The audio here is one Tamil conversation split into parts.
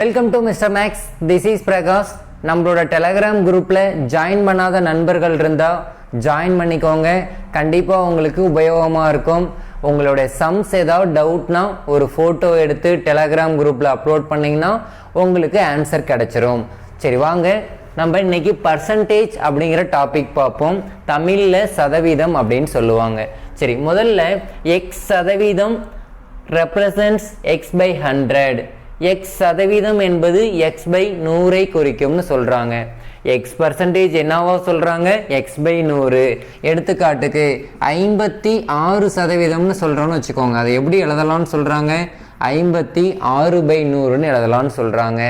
Welcome to mister maths. This is Prakash. நம்மளோட டெலகிராம் குரூப்பில் ஜாயின் பண்ணாத நண்பர்கள் இருந்தால் ஜாயின் பண்ணிக்கோங்க. கண்டிப்பாக உங்களுக்கு உபயோகமாக இருக்கும். உங்களுடைய சம்ஸ் ஏதாவது டவுட்னா ஒரு ஃபோட்டோ எடுத்து டெலகிராம் குரூப்பில் அப்லோட் பண்ணிங்கன்னா உங்களுக்கு ஆன்சர் கிடச்சிரும். சரி வாங்க, நம்ம இன்னைக்கு பர்சன்டேஜ் அப்படிங்கிற டாபிக் பார்ப்போம். தமிழில் சதவீதம் அப்படின்னு சொல்லுவாங்க. சரி, முதல்ல எக்ஸ் சதவீதம் ரெப்ரசன்ட்ஸ் எக்ஸ் பை 100. எக்ஸ் சதவீதம் என்பது எக்ஸ் பை 100ஐ குறிக்கும்னு சொல்கிறாங்க. எக்ஸ் பர்சன்டேஜ் என்னவா சொல்கிறாங்க? X by 100. எடுத்துக்காட்டுக்கு 56% சொல்கிறோன்னு வச்சுக்கோங்க. அதை எப்படி எழுதலாம்னு சொல்கிறாங்க? 56/100ன்னு எழுதலாம்னு சொல்கிறாங்க.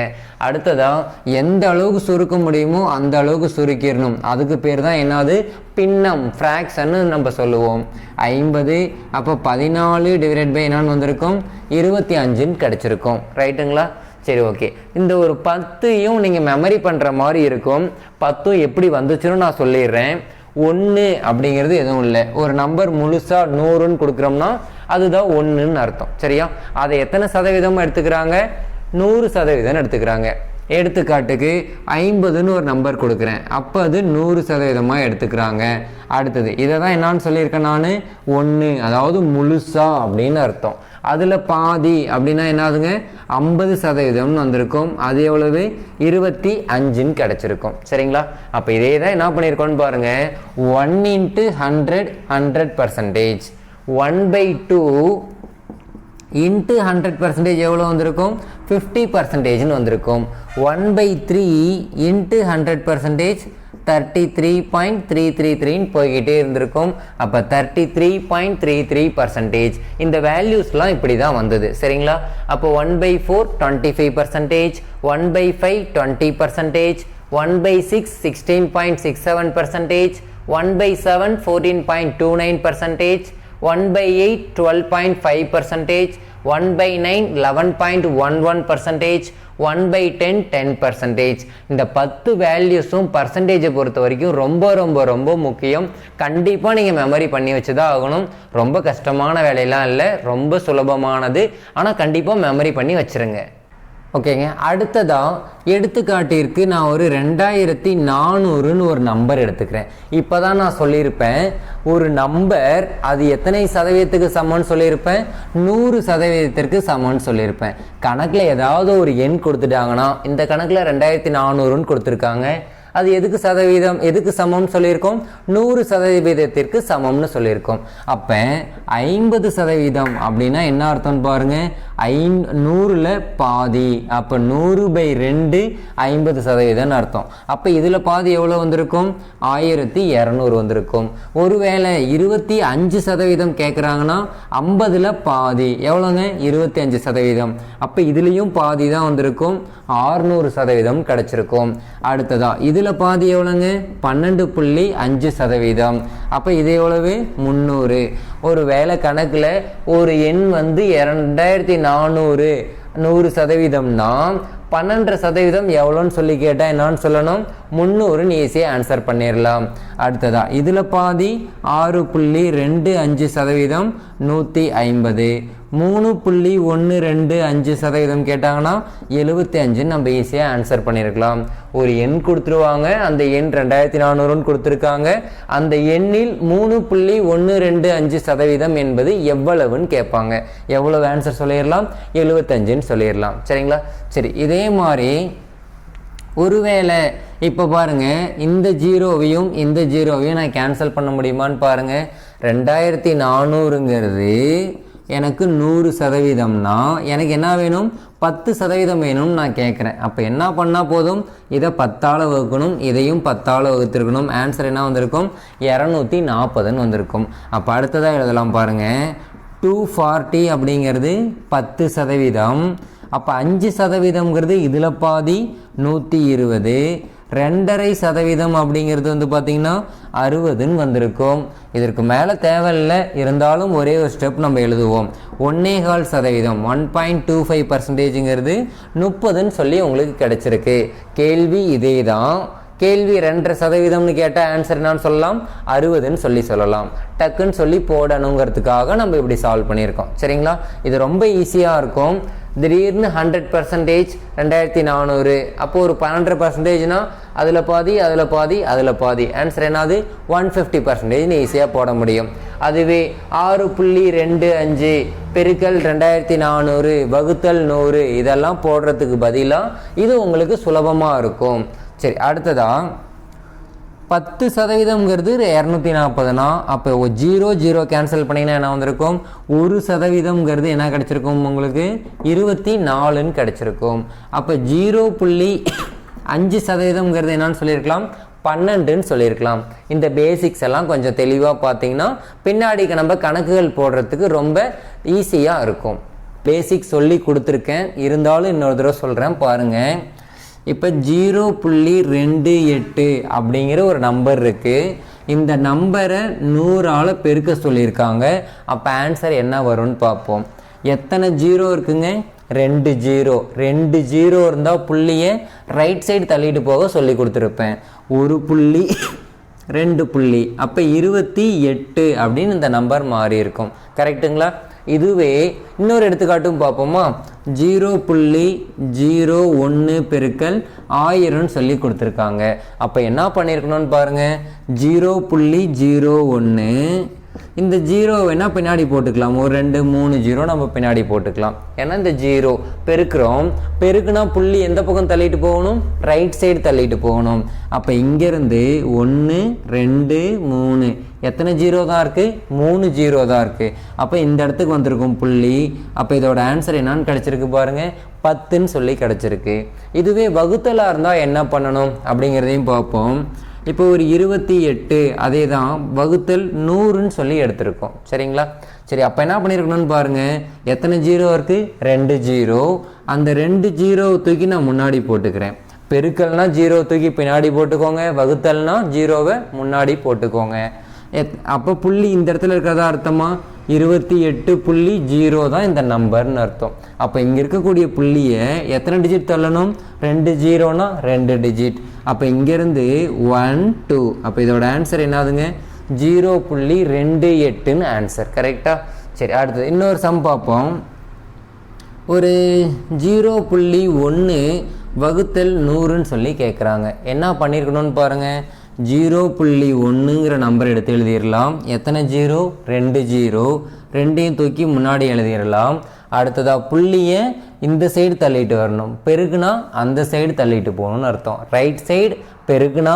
அடுத்ததாக எந்த அளவுக்கு சுருக்க முடியுமோ அந்த அளவுக்கு சுருக்கிடணும். அதுக்கு பேர் தான் என்னது? பின்னம், ஃப்ராக்ஷன்னு நம்ம சொல்லுவோம். 50 அப்போ 14/என்னன்னு வந்திருக்கும்? 25ன்னு கிடச்சிருக்கும். ரைட்டுங்களா? சரி, ஓகே. இந்த ஒரு 10ஐயும் நீங்கள் மெமரி பண்ணுற மாதிரி இருக்கும். 10 எப்படி வந்துச்சுன்னு நான் சொல்லிடுறேன். 1 அப்படிங்கிறது எதுவும் இல்லை. ஒரு நம்பர் முழுசாக 100ன்னு கொடுக்குறோம்னா அதுதான் 1ன்னு அர்த்தம். சரியா? அதை எத்தனை சதவீதம் எடுத்துக்கிறாங்க? 100% எடுத்துக்கிறாங்க. எடுத்துக்காட்டுக்கு 50ன்னு ஒரு நம்பர் கொடுக்குறேன். அப்போ அது 100% எடுத்துக்கிறாங்க. அடுத்தது இதை தான் என்னான்னு சொல்லியிருக்கேன் நான், 1 அதாவது முழுசா அப்படின்னு அர்த்தம். அதில் பாதி அப்படின்னா என்னதுங்க? 50% வந்திருக்கும். அது எவ்வளவு? 25ன்னு கிடச்சிருக்கும். சரிங்களா? அப்போ இதே தான் என்ன பண்ணியிருக்கோன்னு பாருங்க. 1 × 100 100%. 1/2 × 100% எவ்வளோ வந்திருக்கும்? 50%ன்னு வந்திருக்கும். 1/3 × 100% 33.333ன்னு போய்கிட்டே இருந்திருக்கும். அப்போ 33.33%. இந்த வேல்யூஸ்லாம் இப்படி தான் வந்தது. சரிங்களா? அப்போ 1/4 25%, 1/5 20%, 1/6 16.67%, 1/7 14.29%, 1/8 12.5%, 1/9 11.11%, 1/10 10%. இந்த 10 வேல்யூஸும் பர்சன்டேஜை பொறுத்த வரைக்கும் ரொம்ப ரொம்ப ரொம்ப முக்கியம். கண்டிப்பாக நீங்கள் மெமரி பண்ணி வச்சுதான் ஆகணும். ரொம்ப கஷ்டமான வேலையெல்லாம் இல்லை, ரொம்ப சுலபமானது. ஆனால் கண்டிப்பாக மெமரி பண்ணி வச்சுருங்க. ஓகேங்க. அடுத்ததாக எடுத்துக்காட்டிற்கு நான் ஒரு 2400ன்னு ஒரு நம்பர் எடுத்துக்கிறேன். இப்போ தான் நான் சொல்லியிருப்பேன் ஒரு நம்பர் அது எத்தனை சதவீதத்துக்கு சமம்னு சொல்லியிருப்பேன்? 100% சமம்னு சொல்லியிருப்பேன். கணக்கில் ஏதாவது ஒரு எண் கொடுத்துட்டாங்கன்னா, இந்த கணக்கில் 2400ன்னு கொடுத்துருக்காங்க. அது எதுக்கு சதவீதம், எதுக்கு சமம்னு சொல்லியிருக்கோம்? 100% சமம்னு சொல்லியிருக்கோம். அப்போ 50% அப்படின்னா என்ன அர்த்தம்னு பாருங்க. 100ல் பாதி. அப்போ 100/2 50% அர்த்தம். அப்போ இதில் பாதி எவ்வளோ வந்திருக்கும்? 1200 வந்திருக்கும். ஒருவேளை 25% கேட்குறாங்கன்னா 50ல் பாதி எவ்வளோங்க? 25%. அப்போ இதுலேயும் பாதி தான் வந்திருக்கும். 600% கிடச்சிருக்கும். அடுத்ததா இதில் பாதி எவ்வளோங்க? 12.5%. அப்போ இது எவ்வளவு? 300. ஒரு வேலை கணக்கில் ஒரு எண் வந்து 2400 100%னா 12% எவ்வளோன்னு சொல்லி கேட்டால் என்னான்னு சொல்லணும்? 300ன்னு ஈஸியாக ஆன்சர் பண்ணிடலாம். அடுத்ததா இதில் பாதி 6.25% 150. 3.125% கேட்டாங்கன்னா 75ன்னு நம்ம ஈஸியாக ஆன்சர் பண்ணியிருக்கலாம். ஒரு எண் கொடுத்துருவாங்க, அந்த எண் 2400ன்னு கொடுத்துருக்காங்க. அந்த எண்ணில் 3.125% என்பது எவ்வளவுன்னு கேட்பாங்க. எவ்வளவு ஆன்சர் சொல்லிடலாம்? 75ன்னு சொல்லிடலாம். சரிங்களா? சரி, இதே மாதிரி ஒருவேளை இப்போ பாருங்க, இந்த ஜீரோவையும் இந்த ஜீரோவையும் நான் கேன்சல் பண்ண முடியுமான்னு பாருங்க. 2400ங்கிறது எனக்கு 100%னா எனக்கு என்ன வேணும்? 10% வேணும்னு நான் கேட்குறேன். அப்போ என்ன பண்ணால் போதும்? இதை 10ஆல் வகுக்கணும், இதையும் 10ஆல் வகுத்திருக்கணும். ஆன்சர் என்ன வந்திருக்கும்? 240ன்னு வந்திருக்கும். அப்போ அடுத்ததாக எழுதலாம் பாருங்கள். 240 அப்படிங்கிறது 10%. அப்போ 5%ங்கிறது இதில் பாதி 120. 2.5% அப்படிங்கிறது வந்து பார்த்திங்கன்னா 60ன்னு வந்திருக்கும். இதற்கு மேலே தேவையில்லை, இருந்தாலும் ஒரே ஒரு ஸ்டெப் நம்ம எழுதுவோம். 1.25% 1.25%ங்கிறது 30ன்னு சொல்லி உங்களுக்கு கிடச்சிருக்கு. கேள்வி இதே தான். கேள்வி 2.5%ன்னு கேட்டால் ஆன்சர் என்னன்னு சொல்லலாம்? 60ன்னு சொல்லலாம். டக்குன்னு சொல்லி போடணுங்கிறதுக்காக நம்ம இப்படி சால்வ் பண்ணியிருக்கோம். சரிங்களா? இது ரொம்ப ஈஸியாக இருக்கும். திடீர்னு 100% 2400. அப்போது ஒரு 12%னா அதில் பாதி அதில் பாதி அதில் பாதி. ஆன்சர் என்னது? 150% ஈஸியாக போட முடியும். அதுவே 6.25 பெருக்கல் 2400 வகுத்தல் 100 இதெல்லாம் போடுறதுக்கு பதிலாக இது உங்களுக்கு சுலபமாக இருக்கும். சரி, அடுத்ததான் 10%ங்கிறது 240னா அப்போ 0 கேன்சல் பண்ணிங்கன்னா என்ன வந்திருக்கும்? 1%ங்கிறது என்ன கிடச்சிருக்கும் உங்களுக்கு? 24ன்னு கிடச்சிருக்கும். அப்போ 0.5%ங்கிறது என்னன்னு சொல்லியிருக்கலாம்? 12ன்னு சொல்லியிருக்கலாம். இந்த பேசிக்ஸ் எல்லாம் கொஞ்சம் தெளிவாக பார்த்தீங்கன்னா பின்னாடிக்கு நம்ம கணக்குகள் போடுறதுக்கு ரொம்ப ஈஸியாக இருக்கும். பேசிக்ஸ் சொல்லி கொடுத்துருக்கேன், இருந்தாலும் இன்னொரு தடவை சொல்கிறேன் பாருங்கள். இப்போ 0.28 அப்படிங்கிற ஒரு நம்பர் இருக்குது. இந்த நம்பரை 100ஆல் பெருக்க சொல்லியிருக்காங்க. அப்போ ஆன்சர் என்ன வரும்னு பார்ப்போம். எத்தனை ஜீரோ இருக்குங்க? 2 ஜீரோ. 2 ஜீரோ இருந்தால் புள்ளியை ரைட் சைடு தள்ளிட்டு போக சொல்லி கொடுத்துருப்பேன். 1 புள்ளி 2 புள்ளி அப்போ 28 அப்படின்னு இந்த நம்பர் மாறி இருக்கும். கரெக்டுங்களா? இதுவே இன்னொரு எடுத்துக்காட்டும் பார்ப்போமா? 0.01 பெருக்கல் 1000 சொல்லி கொடுத்துருக்காங்க. அப்போ என்ன பண்ணியிருக்கணும்னு பாருங்கள். 0.01 இந்த ஜீரோ வேணால் பின்னாடி போட்டுக்கலாம். ஒரு 2 3 ஜீரோ நம்ம பின்னாடி போட்டுக்கலாம். ஏன்னா இந்த ஜீரோ பெருக்கிறோம். பெருக்குனா புள்ளி எந்த பக்கம் தள்ளிட்டு போகணும்? ரைட் சைடு தள்ளிட்டு போகணும். அப்போ இங்கேருந்து 1 2 3 எத்தனை ஜீரோ தான் இருக்குது? 3 ஜீரோ தான் இருக்குது. அப்போ இந்த இடத்துக்கு வந்திருக்கும் புள்ளி. அப்போ இதோட ஆன்சர் என்னன்னு கிடச்சிருக்கு பாருங்கள், 10ன்னு சொல்லி கிடச்சிருக்கு. இதுவே வகுத்தலாக இருந்தால் என்ன பண்ணணும் அப்படிங்கிறதையும் பார்ப்போம். இப்போ ஒரு 28 அதே தான் வகுத்தல் 100ன்னு சொல்லி எடுத்திருக்கோம். சரிங்களா? சரி, அப்போ என்ன பண்ணியிருக்கணும்னு பாருங்கள். எத்தனை ஜீரோ இருக்குது? 2 ஜீரோ. அந்த 2 ஜீரோவை தூக்கி நான் முன்னாடி போட்டுக்கிறேன். பெருக்கல்னா ஜீரோ தூக்கி பின்னாடி போட்டுக்கோங்க, வகுத்தல்னா ஜீரோவை முன்னாடி போட்டுக்கோங்க. அப்போ புள்ளி இந்த இடத்துல இருக்கிறதா அர்த்தமா? 28.0 தான் இந்த நம்பர்னு அர்த்தம். அப்போ இங்கே இருக்கக்கூடிய புள்ளியை எத்தனை டிஜிட் தள்ளணும்? 2 ஜீரோனா 2 டிஜிட். அப்போ இங்கேருந்து 1 2. அப்போ இதோட ஆன்சர் என்னதுங்க? 0.28ன்னு ஆன்சர். கரெக்டாக? சரி, அடுத்தது இன்னொரு சம் பார்ப்போம். ஒரு 0.1 வகுத்தல் 100ன்னு சொல்லி கேட்குறாங்க. என்ன பண்ணியிருக்கணும்னு பாருங்கள். 0.1ங்கிற நம்பர் எடுத்து எழுதிடலாம். எத்தனை ஜீரோ? 2 ஜீரோ. 2ஐயும் தூக்கி முன்னாடி எழுதிடலாம். அடுத்ததாக புள்ளியை இந்த சைடு தள்ளிட்டு வரணும். பெருக்குனா அந்த சைடு தள்ளிட்டு போகணும்னு அர்த்தம். ரைட் சைடு பெருக்குனா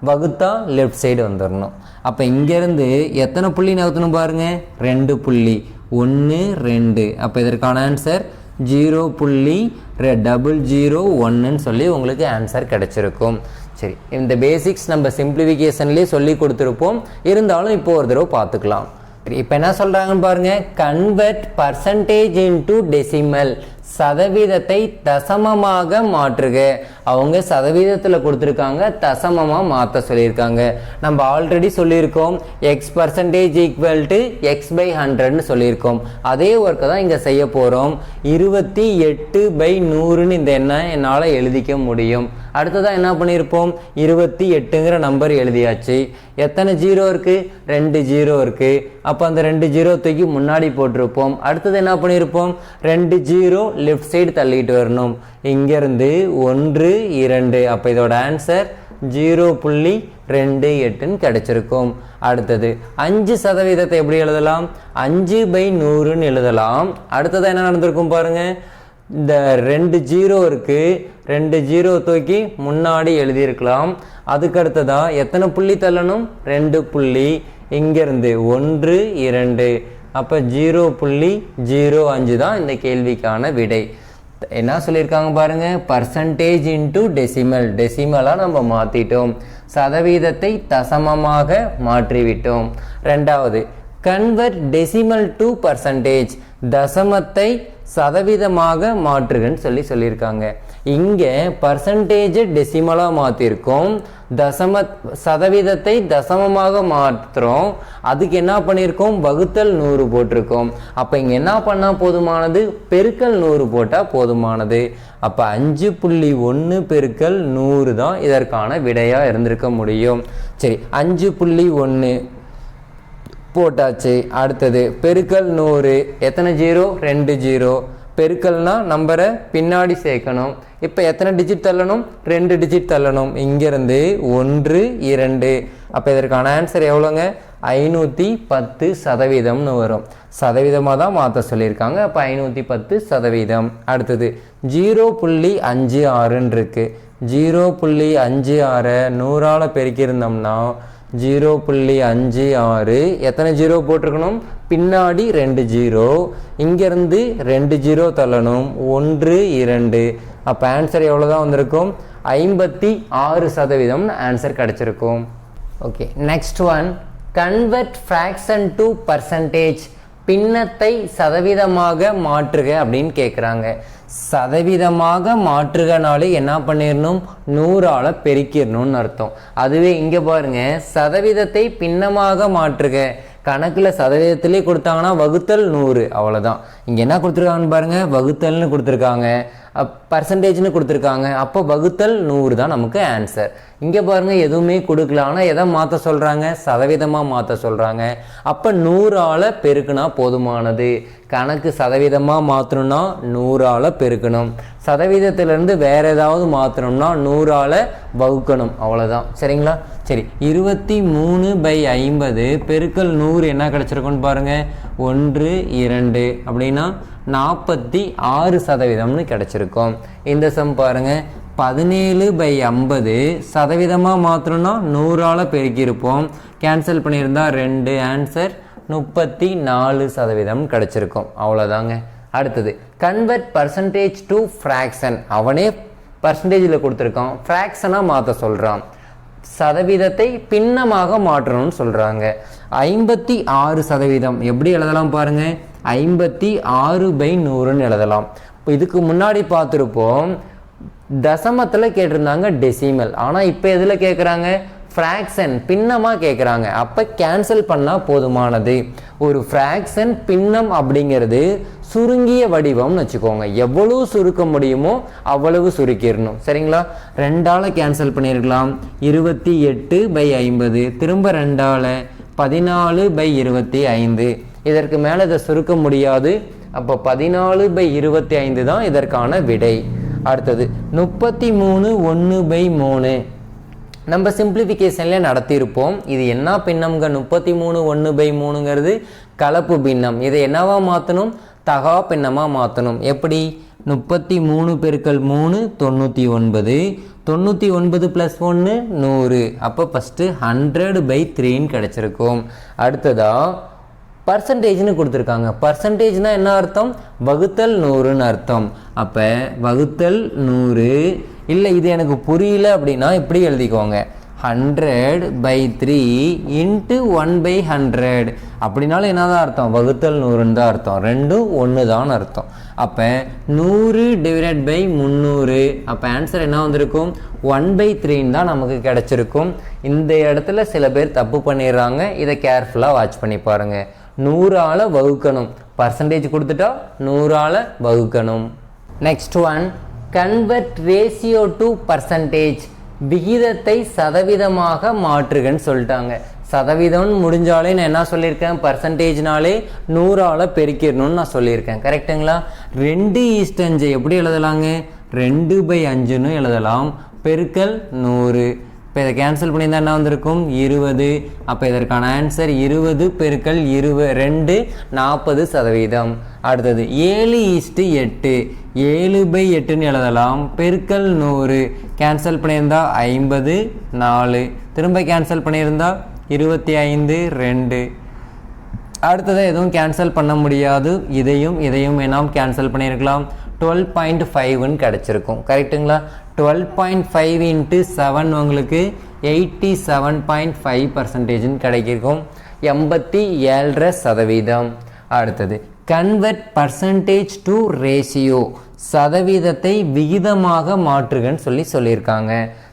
வகுத்தா லெஃப்ட் சைடு வந்துடணும். அப்போ இங்கேருந்து எத்தனை புள்ளி நகர்த்தணும் பாருங்கள்? 2 புள்ளி. 1 2. அப்போ இதற்கான ஆன்சர் 0.001ன்னு சொல்லி உங்களுக்கு ஆன்சர் கிடச்சிருக்கும். சரி, இந்த பேசிக்ஸ் நம்ம சிம்பிளிஃபிகேஷன்லேயே சொல்லி கொடுத்துருப்போம், இருந்தாலும் இப்போ ஒரு தடவை பார்த்துக்கலாம். இப்போ என்ன சொல்கிறாங்கன்னு பாருங்கள். Convert percentage into decimal. சதவீதத்தை தசமமாக மாற்றுக. அவங்க சதவீதத்தில் கொடுத்துருக்காங்க, தசமமாக மாற்ற சொல்லியிருக்காங்க. நம்ம ஆல்ரெடி சொல்லியிருக்கோம் x% = x/100ன்னு சொல்லியிருக்கோம். அதே ஒர்க்கை தான் இங்கே செய்ய போகிறோம். 28/100ன்னு இந்த எண்ணை என்னால் எழுதிக்க முடியும். அடுத்ததாக என்ன பண்ணியிருப்போம்? 28ங்கிற நம்பர் எழுதியாச்சு. எத்தனை ஜீரோ இருக்குது? 2 ஜீரோ இருக்குது. அப்போ அந்த 2 ஜீரோ தூக்கி முன்னாடி போட்டிருப்போம். அடுத்தது என்ன பண்ணியிருப்போம்? 2 ஜீரோ லெஃப்ட் சைடு தள்ளிட்டு வரணும். இங்கேருந்து 1 2. அப்போ இதோட ஆன்சர் 0.28ன்னு கிடச்சிருக்கும். அடுத்தது 5% எப்படி எழுதலாம்? 5/100ன்னு எழுதலாம். அடுத்தது என்ன நடந்திருக்கும் பாருங்கள். இந்த 2 ஜீரோ இருக்குது. 2 ஜீரோ தூக்கி முன்னாடி எழுதியிருக்கலாம். அதுக்கு அடுத்ததாக எத்தனை புள்ளி தள்ளணும்? 2 புள்ளி. இங்கேருந்து 1 2. அப்போ 0.05 தான் இந்த கேள்விக்கான விடை. என்ன சொல்லியிருக்காங்க பாருங்கள். Percentage into decimal. டெசிமலாக நம்ம மாற்றிட்டோம். சதவீதத்தை தசமமாக மாற்றிவிட்டோம். ரெண்டாவது, கன்வெர்ட் டெசிமல் டு பர்சன்டேஜ். தசமத்தை சதவீதமாக மாற்றுகன்னு சொல்லியிருக்காங்க. இங்கே பர்சன்டேஜை டெசிமலாக மாற்றிருக்கோம். சதவீதத்தை தசமமாக மாற்றுறோம். அதுக்கு என்ன பண்ணியிருக்கோம்? வகுத்தல் 100 போட்டிருக்கோம். அப்போ இங்கே என்ன பண்ணால் போதுமானது? பெருக்கல் 100 போட்டால் போதுமானது. அப்போ 5.1 பெருக்கல் 100 தான் இதற்கான விடையாக இருந்திருக்க முடியும். சரி, 5.1 போட்டாச்சு. அடுத்தது பெருக்கல் 100. எத்தனை ஜீரோ? 2 ஜீரோ. பெருக்கல்னா நம்பரை பின்னாடி சேர்க்கணும். இப்போ எத்தனை டிஜிட் தள்ளணும்? 2 டிஜிட் தள்ளணும். இங்கேருந்து 1 2. அப்போ இதற்கான ஆன்சர் எவ்வளோங்க? 510% வரும். சதவீதமாக தான் மாற்ற சொல்லியிருக்காங்க. அப்போ 510%. அடுத்தது 0.56 இருக்கு. 0.56 100ஆல் பெருக்கியிருந்தோம்னா 0.56 எத்தனை ஜீரோ போட்டிருக்கணும்? பின்னாடி 2 ஜீரோ. இங்கேருந்து 2 ஜீரோ தள்ளணும். 1 2. அப்போ ஆன்சர் எவ்வளோ தான் வந்திருக்கும்? 56% ஆன்சர் கிடச்சிருக்கும். Okay, next one, convert fraction to percentage. பின்னத்தை சதவீதமாக மாற்றுக அப்படின்னு கேட்குறாங்க. சதவீதமாக மாற்றுகனாலே என்ன பண்ணிடணும்? 100ஆல் பெருக்கிடணும்னு அர்த்தம். அதுவே இங்கே பாருங்க, சதவீதத்தை பின்னமாக மாற்றுக. கணக்கில் சதவீதத்திலே கொடுத்தாங்கன்னா வகுத்தல் 100, அவ்வளோதான். இங்கே என்ன கொடுத்துருக்காங்கன்னு பாருங்க, வகுத்தல்னு கொடுத்துருக்காங்க, பர்சன்டேஜ்னு கொடுத்துருக்காங்க. அப்போ வகுத்தல் 100 தான் நமக்கு ஆன்சர். இங்கே பாருங்க, எதுவுமே கொடுக்கல, ஆனால் எதை மாற்ற சொல்கிறாங்க? சதவீதமாக மாற்ற சொல்கிறாங்க. அப்போ 100ஆல் பெருக்குனா போதுமானது. கணக்கு சதவீதமாக மாற்றணும்னா 100ஆல் பெருக்கணும். சதவீதத்திலேருந்து வேறு ஏதாவது மாற்றணும்னா 100ஆல் வகுக்கணும், அவ்வளோதான். சரிங்களா? சரி, 23/50 பெருக்கல் 100 என்ன கிடச்சிருக்குன்னு பாருங்கள். 1 2 அப்படின்னா 46% கிடச்சிருக்கும். இந்த சம் பாருங்கள், 17/50 சதவீதமாக மாற்றணும்னா 100ஆல் பெருக்கியிருப்போம். கேன்சல் பண்ணியிருந்தா 2, ஆன்சர் 34% கிடச்சிருக்கும். அவ்வளோதாங்க. அடுத்தது கன்வெர்ட் பர்சன்டேஜ் டு ஃப்ராக்ஷன். அவனே பர்சன்டேஜில் கொடுத்துருக்கான், ஃப்ராக்ஷனாக மாற்ற சொல்கிறான். சதவீதத்தை பின்னமாக மாற்றணும்னு சொல்கிறாங்க. 56% எப்படி எழுதலாம் பாருங்கள்? 56/100ன்னு எழுதலாம். இப்போ இதுக்கு முன்னாடி பார்த்துருப்போம், தசமத்தில் கேட்டிருந்தாங்க டெசிமல். ஆனால் இப்போ எதில் கேட்குறாங்க? ஃப்ராக்ஷன், பின்னமாக கேட்குறாங்க. அப்போ கேன்சல் பண்ணால் போதுமானது. ஒரு ஃப்ராக்ஷன் பின்னம் அப்படிங்கிறது சுருங்கிய வடிவம்னு வச்சுக்கோங்க. எவ்வளவு சுருக்க முடியுமோ அவ்வளவு சுருக்கிடணும். சரிங்களா? 2ஆல் கேன்சல் பண்ணியிருக்கலாம். 28/50 திரும்ப 2ஆல் 14/25. இதற்கு மேலே இதை சுருக்க முடியாது. அப்போ 14/25 தான் இதற்கான விடை. அடுத்தது 33/1/3 நம்ம சிம்பிளிஃபிகேஷனில் நடத்தியிருப்போம். இது என்ன பின்னம்ங்க? 33/1/3ங்கிறது கலப்பு பின்னம். இதை என்னவா மாற்றணும்? தகா பின்னமாக மாற்றணும். எப்படி? 33 பெருக்கல் 3 99. 99 + 1 100. அப்போ ஃபஸ்ட்டு 100/3ன்னு கிடச்சிருக்கும். அடுத்ததாக பர்சன்டேஜ்னு கொடுத்துருக்காங்க. பர்சன்டேஜ்னால் என்ன அர்த்தம்? வகுத்தல் 100ன்னு அர்த்தம். அப்போ வகுத்தல் 100. இல்லை இது எனக்கு புரியல அப்படின்னா இப்படி எழுதிக்கோங்க, 100/3 × 1/100. அப்படின்னாலும் என்னதான் அர்த்தம்? வகுத்தல் 100ன்னு தான் அர்த்தம். ரெண்டும் ஒன்று தான் அர்த்தம். அப்போ 100/300. அப்போ ஆன்சர் என்ன வந்திருக்கும்? 1/3ன்னு தான் நமக்கு கிடச்சிருக்கும். இந்த இடத்துல சில பேர் தப்பு பண்ணிடுறாங்க. இதை கேர்ஃபுல்லாக வாட்ச் பண்ணி பாருங்கள். 100ஆல் வகுக்கணும். பர்சன்டேஜ் கொடுத்துட்டா 100ஆல் வகுக்கணும். Next one, convert ratio to percentage. விகிதத்தை சதவீதமாக மாற்றுகன்னு சொல்லிட்டாங்க. சதவீதம்னு முடிஞ்சாலே நான் என்ன சொல்லியிருக்கேன்? பர்சன்டேஜ்னாலே 100ஆல் பெருக்கிடணும்னு நான் சொல்லியிருக்கேன். கரெக்டுங்களா? 2:5 எப்படி எழுதலாங்க? 2/5ன்னு எழுதலாம். பெருக்கல் 100. இப்போ இதை கேன்சல் பண்ணியிருந்தால் என்ன வந்திருக்கும்? 20. அப்போ இதற்கான ஆன்சர் 20 பெருக்கல் 2 40%. அடுத்தது 7:8 7/8ன்னு எழுதலாம். பெருக்கல் 100. கேன்சல் பண்ணியிருந்தா 50 4. திரும்ப கேன்சல் பண்ணியிருந்தா 25 2. அடுத்தது எதுவும் கேன்சல் பண்ண முடியாது. இதையும் வேணாம் கேன்சல் பண்ணியிருக்கலாம். 12.5ன்னு கிடச்சிருக்கும். கரெக்டுங்களா? 12.5 × 7 உங்களுக்கு 87.5%ன்னு கிடைக்கும். 87.5%. அடுத்தது கன்வெர்ட் பர்சன்டேஜ் டு ரேஷியோ. சதவீதத்தை விகிதமாக மாற்றுகன்னு சொல்லியிருக்காங்க.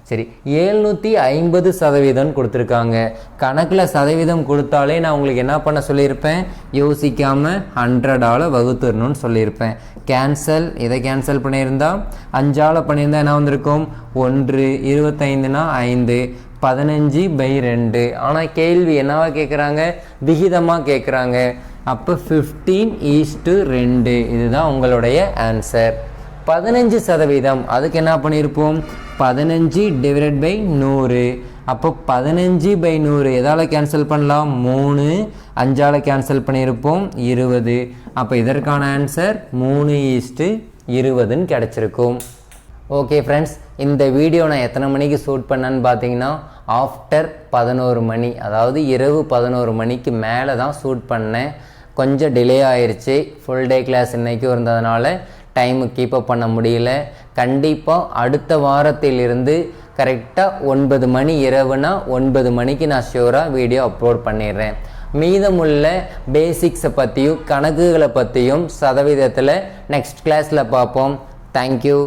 சரி, 750% கொடுத்துருக்காங்க. கணக்கில் சதவீதம் கொடுத்தாலே நான் உங்களுக்கு என்ன பண்ண சொல்லியிருப்பேன்? யோசிக்காமல் 100ஆல் வகுத்துடணும்னு சொல்லியிருப்பேன். கேன்சல், இதை கேன்சல் பண்ணியிருந்தா 5ஆல் பண்ணியிருந்தா என்ன வந்திருக்கும்? 1. 25னா 5. 15/2. ஆனால் கேள்வி என்னவா கேட்குறாங்க, விகிதமாக கேட்குறாங்க. அப்போ 15:2 இதுதான் உங்களுடைய ஆன்சர். 15%, அதுக்கு என்ன பண்ணியிருப்போம், 15/100. அப்போ 15/100 எதால் கேன்சல் பண்ணலாம், 3, 5ஆல் கேன்சல் பண்ணியிருப்போம், 20. அப்போ இதற்கான ஆன்சர் 3:20 கிடச்சிருக்கும். ஓகே ஃப்ரெண்ட்ஸ், இந்த வீடியோ நான் எத்தனை மணிக்கு ஷூட் பண்ணேன்னு பார்த்தீங்கன்னா ஆஃப்டர் 11 மணி, அதாவது இரவு 11 மணிக்கு மேலே தான் ஷூட் பண்ணேன். கொஞ்சம் டிலே ஆயிடுச்சு, ஃபுல் டே கிளாஸ் இன்றைக்கும் இருந்ததுனால டைமு கீப்பப் பண்ண முடியல. கண்டிப்பாக அடுத்த வாரத்திலிருந்து கரெக்டாக 9 மணி இரவுனா 9 மணிக்கு நான் ஷியூராக வீடியோ அப்லோட் பண்ணிடுறேன். மீதமுள்ள பேசிக்ஸை பற்றியும் கணக்குகளை பற்றியும் சதவீதத்தில் நெக்ஸ்ட் கிளாஸில் பார்ப்போம். தேங்க்யூ.